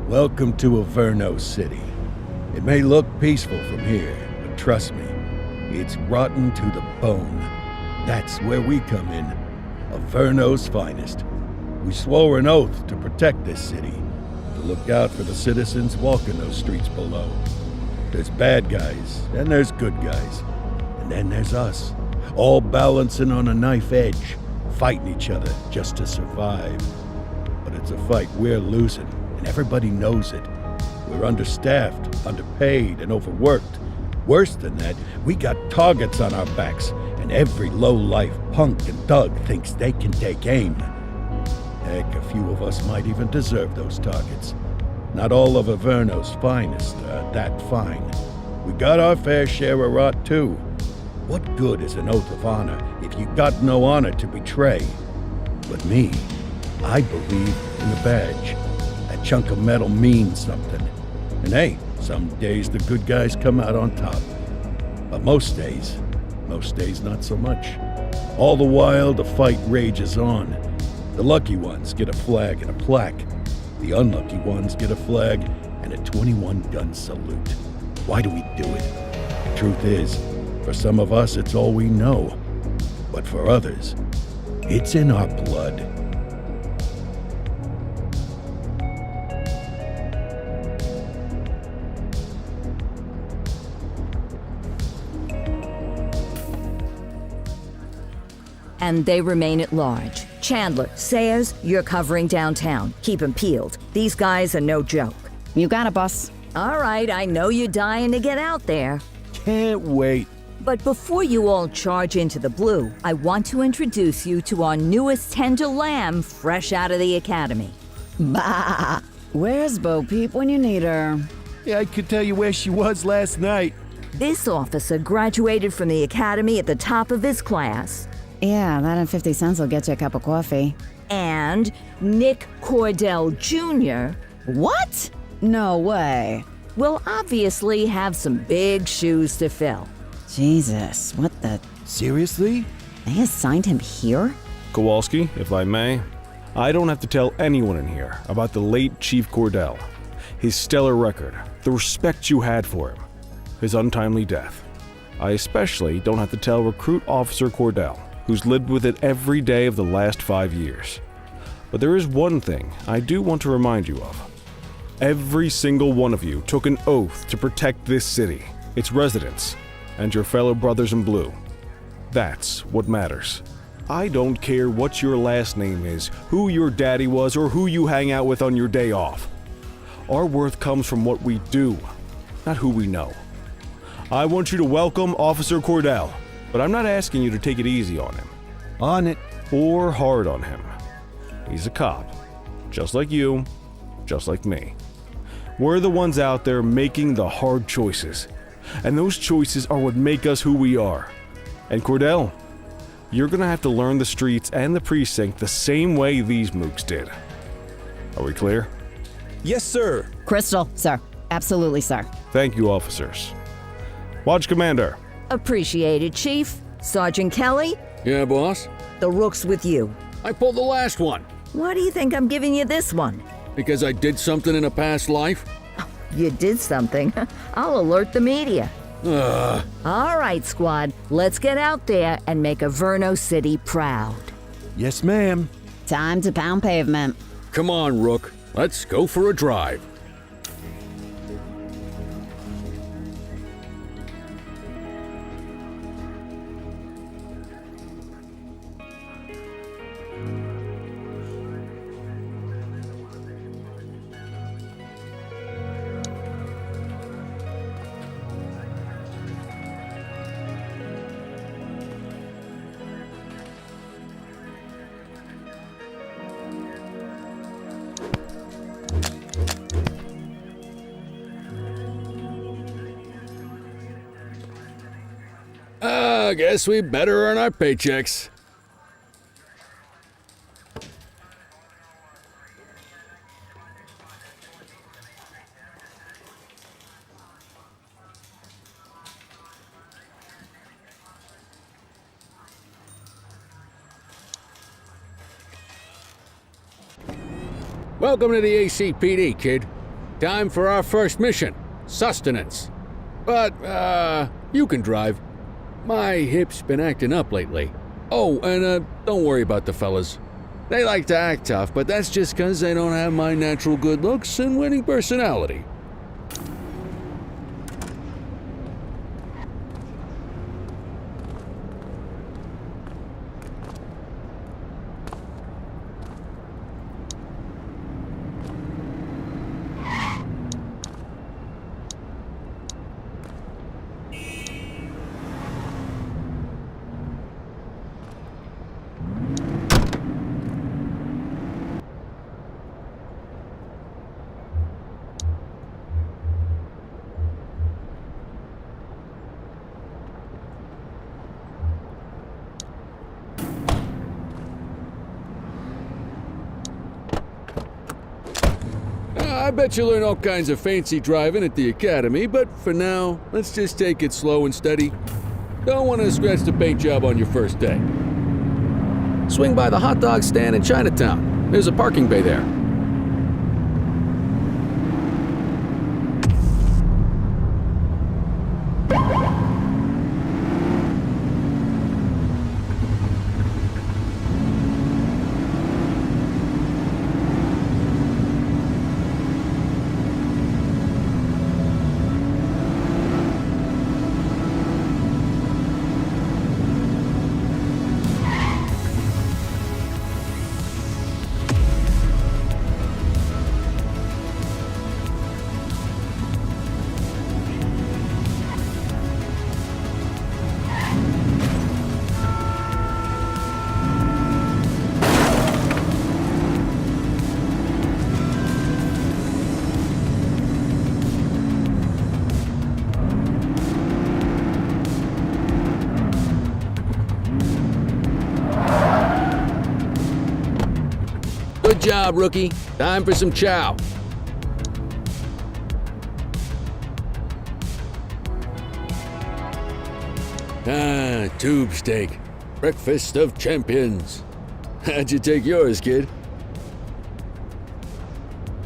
Welcome to Averno City. It may look peaceful from here, but trust me, it's rotten to the bone. That's where we come in. Averno's finest. We swore an oath to protect this city, to look out for the citizens walking those streets below. There's bad guys, and there's good guys. And then there's us, all balancing on a knife edge, fighting each other just to survive. But it's a fight we're losing, and everybody knows it. We're understaffed, underpaid, and overworked. Worse than that, we got targets on our backs, and every low-life punk and thug thinks they can take aim. Heck, a few of us might even deserve those targets. Not all of Averno's finest are that fine. We got our fair share of rot, too. What good is an oath of honor if you got no honor to betray? But me, I believe in the badge. That chunk of metal means something. And hey, some days the good guys come out on top. But most days not so much. All the while, the fight rages on. The lucky ones get a flag and a plaque. The unlucky ones get a flag and a 21-gun salute. Why do we do it? Truth is, for some of us, it's all we know. But for others, it's in our blood. And they remain at large. Chandler, Sayers, you're covering downtown. Keep 'em peeled. These guys are no joke. You got it, boss. All right, I know you're dying to get out there. Can't wait. But before you all charge into the blue, I want to introduce you to our newest tender lamb fresh out of the academy. Bah! Where's Bo Peep when you need her? Yeah, I could tell you where she was last night. This officer graduated from the academy at the top of his class. Yeah, that and 50 cents will get you a cup of coffee. And Nick Cordell Jr. What? No way. will obviously have some big shoes to fill. Jesus, what the... Seriously? They assigned him here? Kowalski, if I may, I don't have to tell anyone in here about the late Chief Cordell, his stellar record, the respect you had for him, his untimely death. I especially don't have to tell Recruit Officer Cordell, who's lived with it every day of the last 5 years. But there is one thing I do want to remind you of. Every single one of you took an oath to protect this city, its residents, and your fellow brothers in blue. That's what matters. I don't care what your last name is, who your daddy was, or who you hang out with on your day off. Our worth comes from what we do, not who we know. I want you to welcome Officer Cordell, but I'm not asking you to take it easy on him. On it. Or hard on him. He's a cop, just like you, just like me. We're the ones out there making the hard choices, and those choices are what make us who we are. And Cordell, you're gonna have to learn the streets and the precinct the same way these mooks did. Are we clear? Yes, sir. Crystal, sir. Absolutely, sir. Thank you, officers. Watch Commander. Appreciated, Chief. Sergeant Kelly, Yeah, boss? the rook's with you. I pulled the last one. Why do you think I'm giving you this one? Because I did something in a past life? You did something. I'll alert the media. Ugh. All right, squad. Let's get out there and make Averno City proud. Yes, ma'am. Time to pound pavement. Come on, Rook. Let's go for a drive. I guess we better earn our paychecks. Welcome to the ACPD, kid. Time for our first mission, sustenance. But, you can drive. My hip's been acting up lately. Oh, and, don't worry about the fellas. They like to act tough, but that's just 'cause they don't have my natural good looks and winning personality. I bet you learn all kinds of fancy driving at the academy, but for now, let's just take it slow and steady. Don't want to scratch the paint job on your first day. Swing by the hot dog stand in Chinatown. There's a parking bay there. Good job, rookie. Time for some chow. Ah, tube steak. Breakfast of champions. How'd you take yours, kid?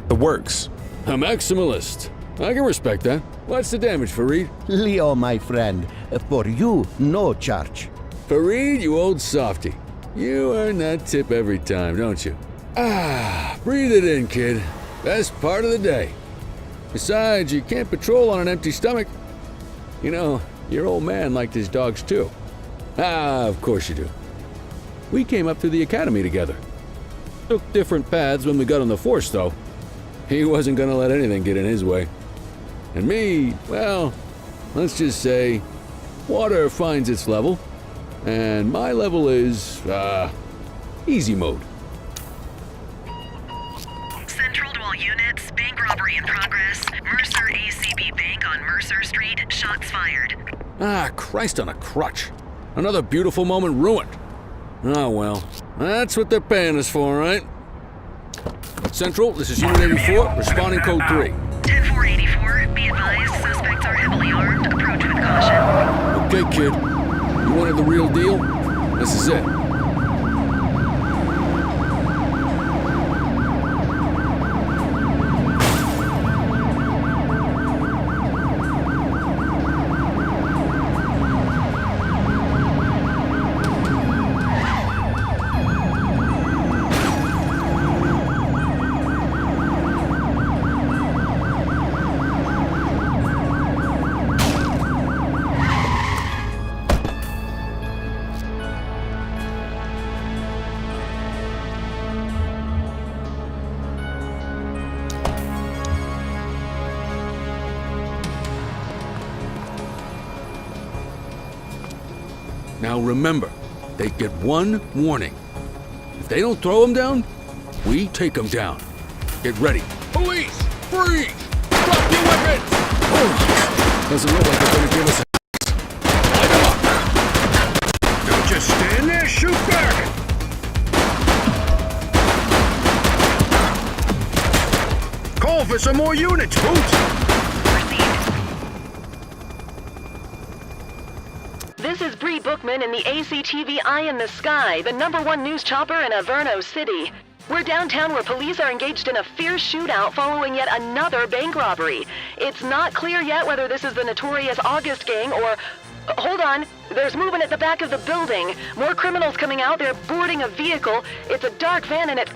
The works. A maximalist. I can respect that. What's the damage, Fareed? Leo, my friend, for you, no charge. Fareed, you old softy. You earn that tip every time, don't you? Ah, breathe it in, kid. Best part of the day. Besides, you can't patrol on an empty stomach. You know, your old man liked his dogs too. Ah, of course you do. We came up through the academy together. Took different paths when we got on the force, though. He wasn't gonna let anything get in his way. And me, well, let's just say, water finds its level, and my level is, easy mode. Central to all units, bank robbery in progress. Mercer ACB Bank on Mercer Street, shots fired. Ah, Christ on a crutch. Another beautiful moment ruined. Oh well, that's what they're paying us for, right? Central, this is Unit 84, responding code 3. 10-484, be advised, suspects are heavily armed. Approach with caution. Okay, kid. You wanted the real deal? This is it. Now remember, they get one warning. If they don't throw them down, we take them down. Get ready. Police! Freeze! Drop your weapons! Oh, doesn't look like they're gonna give us a... Light them up! Don't just stand there, shoot back! Call for some more units, Boots! This is Bree Bookman in the ACTV Eye in the Sky, the #1 news chopper in Averno City. We're downtown where police are engaged in a fierce shootout following yet another bank robbery. It's not clear yet whether this is the notorious August gang or... Hold on. There's movement at the back of the building. More criminals coming out. They're boarding a vehicle. It's a dark van and it...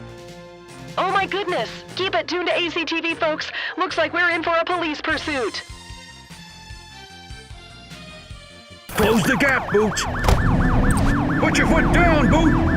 Oh my goodness! Keep it tuned to ACTV, folks. Looks like we're in for a police pursuit. Close the gap, Boots! Put your foot down, Boot!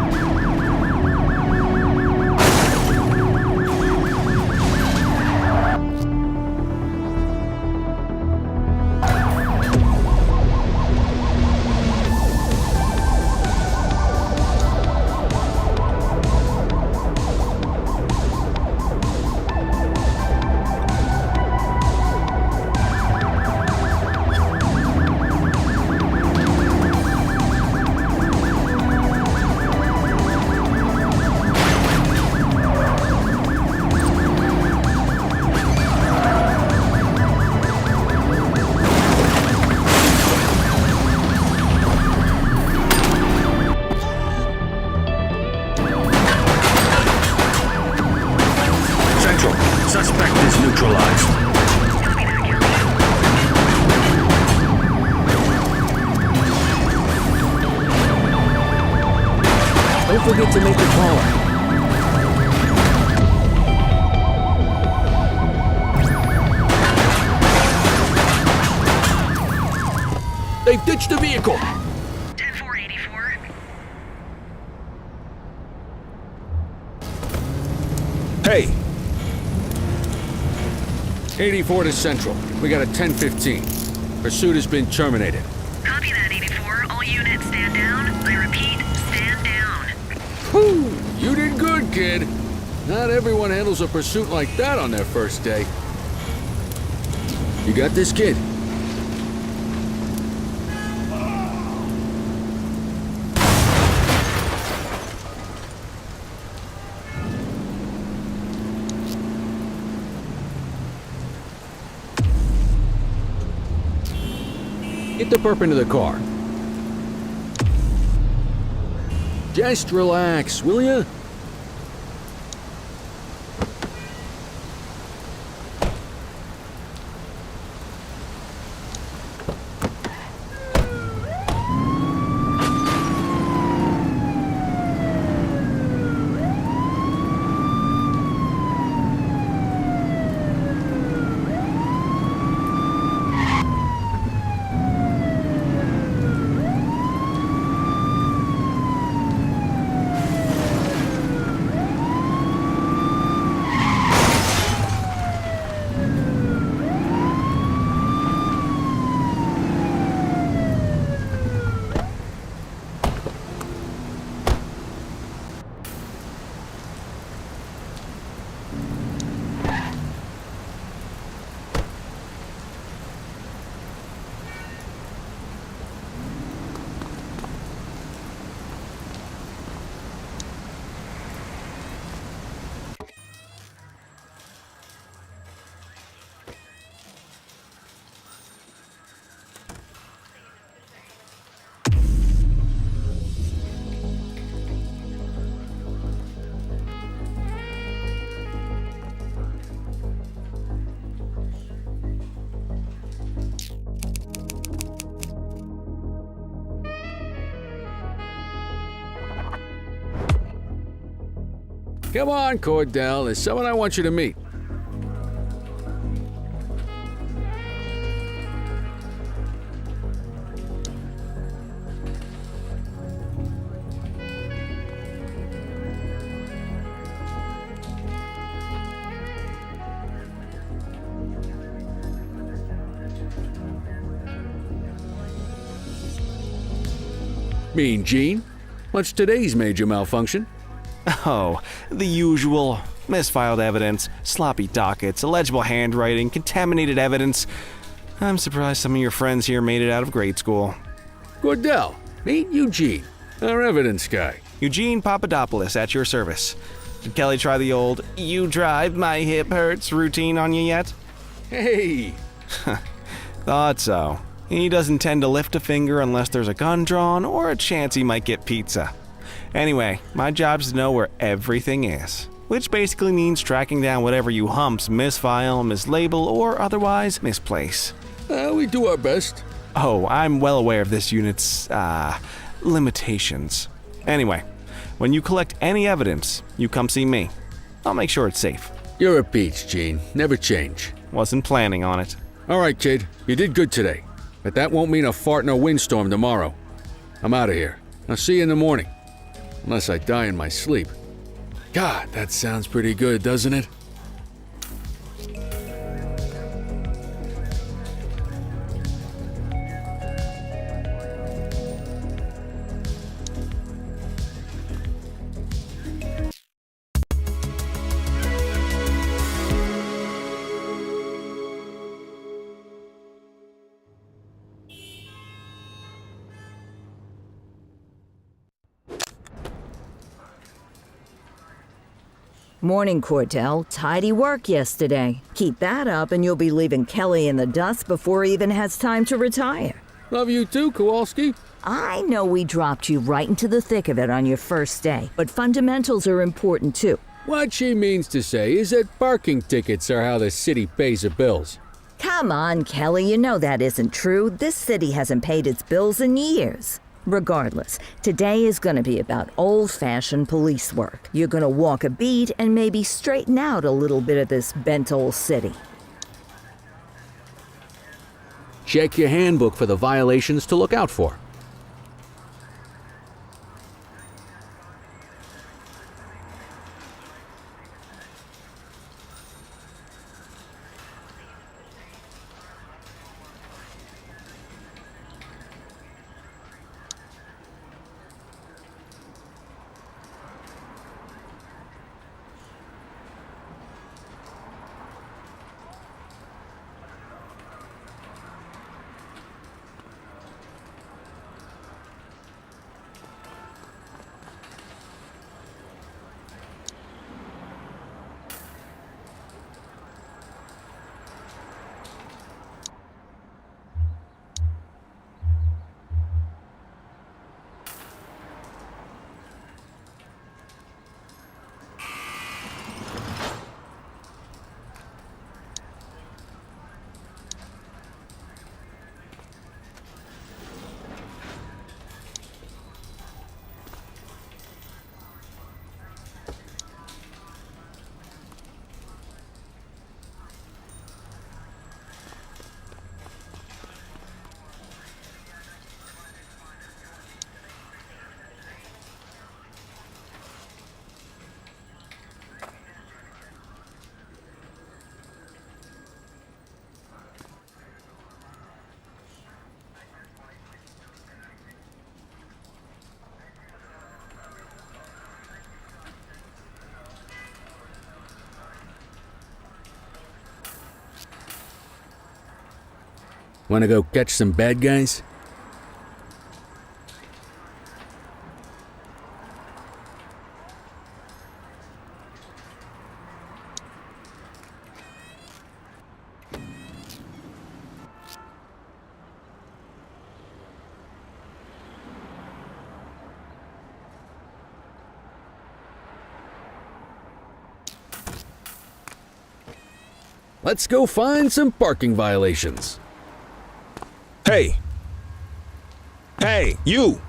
Suspect is neutralized. Don't forget to make a call. They've ditched the vehicle. 10-484. Hey! 84 to Central. We got a 10-15. Pursuit has been terminated. Copy that, 84. All units stand down. I repeat, stand down. Whew! You did good, kid. Not everyone handles a pursuit like that on their first day. You got this, kid? Get the perp into the car. Just relax, will ya? Come on, Cordell. There's someone I want you to meet. Mean Gene? What's today's major malfunction? Oh, the usual. Misfiled evidence, sloppy dockets, illegible handwriting, contaminated evidence. I'm surprised some of your friends here made it out of grade school. Cordell, meet Eugene, our evidence guy. Eugene Papadopoulos at your service. Did Kelly try the old, "you drive, my hip hurts" routine on you yet? Hey! Thought so. He doesn't tend to lift a finger unless there's a gun drawn or a chance he might get pizza. Anyway, my job's to know where everything is, which basically means tracking down whatever you humps misfile, mislabel, or otherwise misplace. We do our best. Oh, I'm well aware of this unit's, limitations. Anyway, when you collect any evidence, you come see me. I'll make sure it's safe. You're a peach, Gene. Never change. Wasn't planning on it. All right, kid. You did good today. But that won't mean a fart in a windstorm tomorrow. I'm out of here. I'll see you in the morning. Unless I die in my sleep. God, that sounds pretty good, doesn't it? Morning, Cordell. Tidy work yesterday. Keep that up and you'll be leaving Kelly in the dust before he even has time to retire. Love you too, Kowalski. I know we dropped you right into the thick of it on your first day, but fundamentals are important too. What she means to say is that parking tickets are how the city pays the bills. Come on, Kelly, you know that isn't true. This city hasn't paid its bills in years. Regardless, today is going to be about old-fashioned police work. You're going to walk a beat and maybe straighten out a little bit of this bent old city. Check your handbook for the violations to look out for. Want to go catch some bad guys? Let's go find some parking violations. Hey! Hey, you!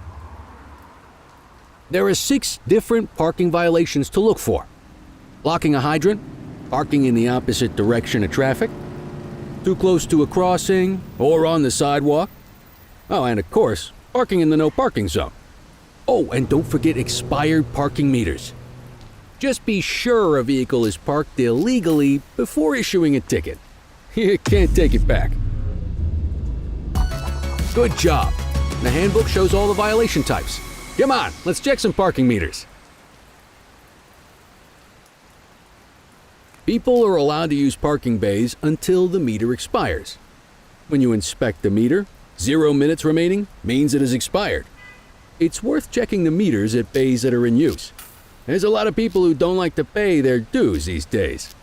There are 6 different parking violations to look for. Blocking a hydrant, parking in the opposite direction of traffic, too close to a crossing or on the sidewalk. Oh, and of course, parking in the no parking zone. Oh, and don't forget expired parking meters. Just be sure a vehicle is parked illegally before issuing a ticket. You can't take it back. Good job. The handbook shows all the violation types. Come on, let's check some parking meters. People are allowed to use parking bays until the meter expires. When you inspect the meter, 0 minutes remaining means it has expired. It's worth checking the meters at bays that are in use. There's a lot of people who don't like to pay their dues these days.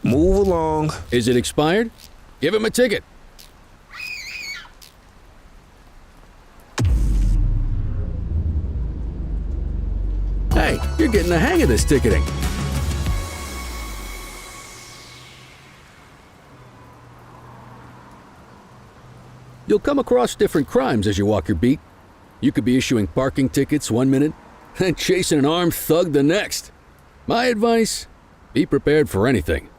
Move along. Is it expired? Give him a ticket. You're getting the hang of this ticketing. You'll come across different crimes as you walk your beat. You could be issuing parking tickets one minute, and chasing an armed thug the next. My advice, be prepared for anything.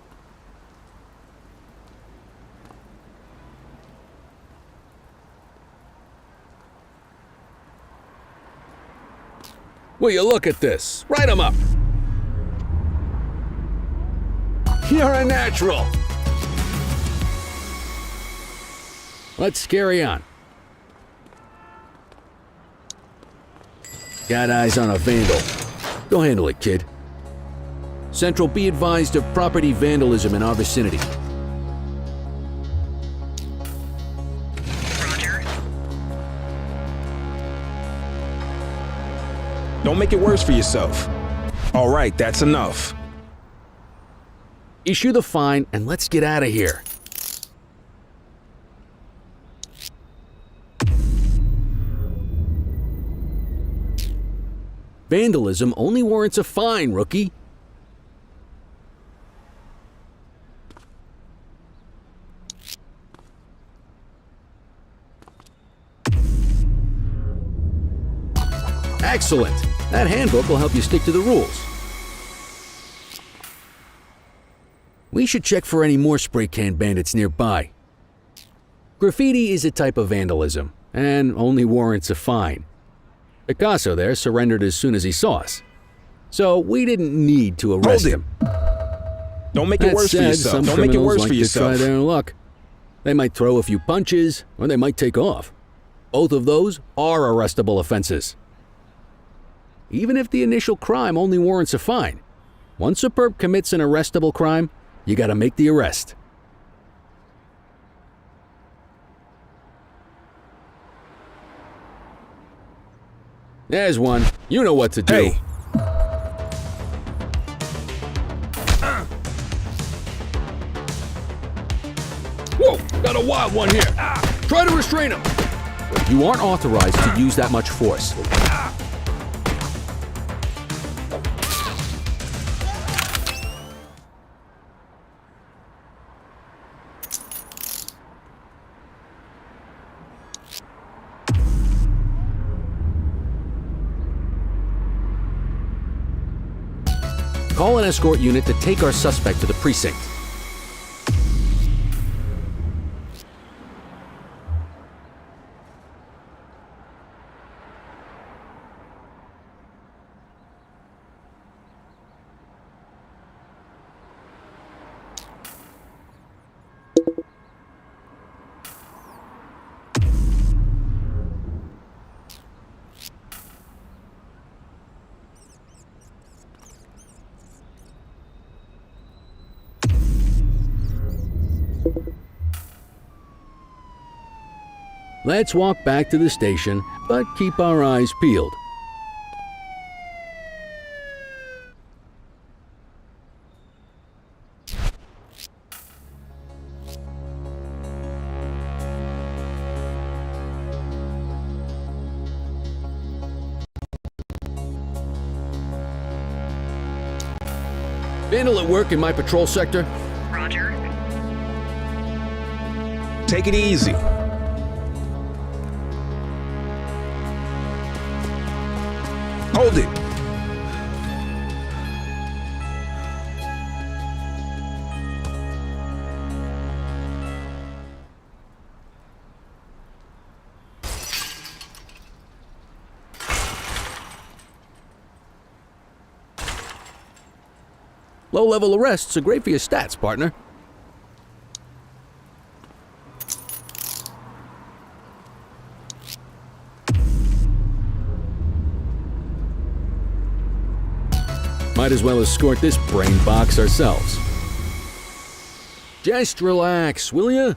Will you look at this? Write 'em up. You're a natural. Let's carry on. Got eyes on a vandal. Go handle it, kid. Central, be advised of property vandalism in our vicinity. Roger. Don't make it worse for yourself. All right, that's enough. Issue the fine and let's get out of here. Vandalism only warrants a fine, rookie. Excellent. That handbook will help you stick to the rules. We should check for any more spray can bandits nearby. Graffiti is a type of vandalism and only warrants a fine. Picasso there surrendered as soon as he saw us, so we didn't need to arrest him. Don't make it That worse for said, yourself. some Don't make it criminals worse like for to yourself. try their luck. They might throw a few punches, or they might take off. Both of those are arrestable offenses. Even if the initial crime only warrants a fine, once a perp commits an arrestable crime, you gotta make the arrest. There's one. You know what to do. Hey. Whoa, got a wild one here. Try to restrain him. You aren't authorized to use that much force. Call an escort unit to take our suspect to the precinct. Let's walk back to the station, but keep our eyes peeled. Vandal at work in my patrol sector? Roger. Take it easy. Hold it. Low-level arrests are great for your stats, partner. Might as well escort this brain box ourselves. Just relax, will ya?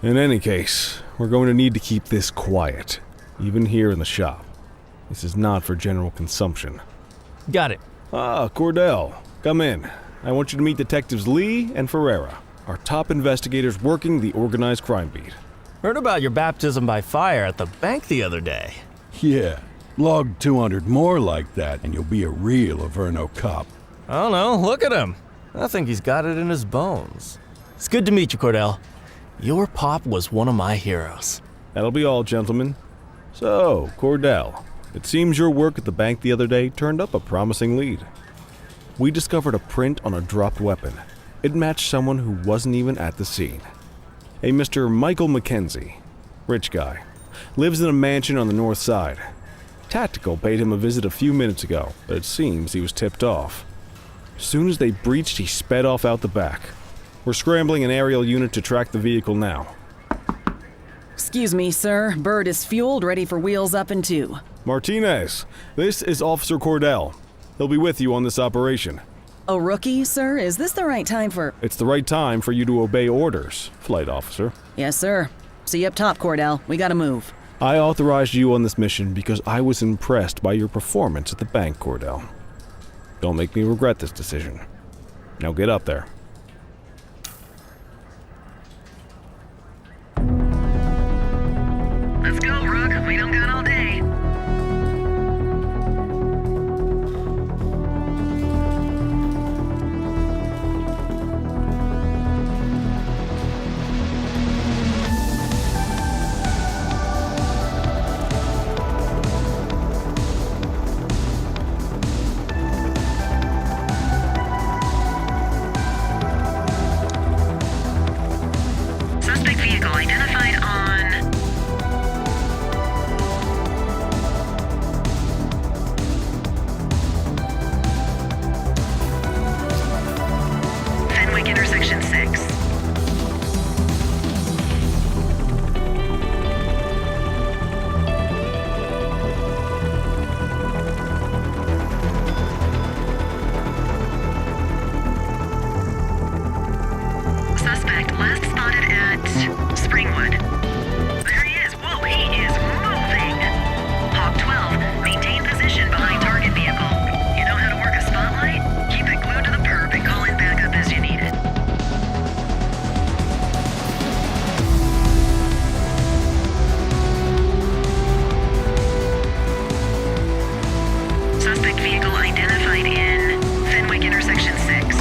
In any case, we're going to need to keep this quiet, even here in the shop. This is not for general consumption. Got it. Ah, Cordell, come in. I want you to meet Detectives Lee and Ferreira, our top investigators working the organized crime beat. Heard about your baptism by fire at the bank the other day. Yeah, log 200 more like that and you'll be a real Averno cop. I don't know, look at him. I think he's got it in his bones. It's good to meet you, Cordell. Your pop was one of my heroes. That'll be all, gentlemen. So, Cordell, it seems your work at the bank the other day turned up a promising lead. We discovered a print on a dropped weapon. It matched someone who wasn't even at the scene. A Mr. Michael McKenzie, rich guy, lives in a mansion on the north side. Tactical paid him a visit a few minutes ago, but it seems he was tipped off. As soon as they breached, he sped off out the back. We're scrambling an aerial unit to track the vehicle now. Excuse me, sir. Bird is fueled, ready for wheels up in 2. Martinez, this is Officer Cordell. He'll be with you on this operation. A rookie, sir? Is this the right time for... It's the right time for you to obey orders, Flight Officer. Yes, sir. See you up top, Cordell. We gotta move. I authorized you on this mission because I was impressed by your performance at the bank, Cordell. Don't make me regret this decision. Now get up there. Let's go, Rook. We don't got all day. Suspect vehicle identified on... Fenwick intersection 6. Suspect last spotted at Springwood. There he is. Whoa, he is moving. Hawk 12, maintain position behind target vehicle. You know how to work a spotlight? Keep it glued to the perp and call in backup as you need it. Suspect vehicle identified in Fenwick intersection 6.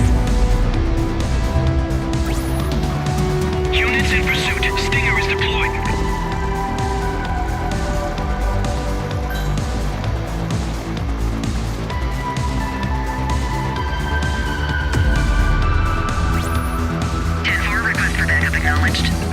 Units in pursuit. Stinger is deployed. Request for backup acknowledged.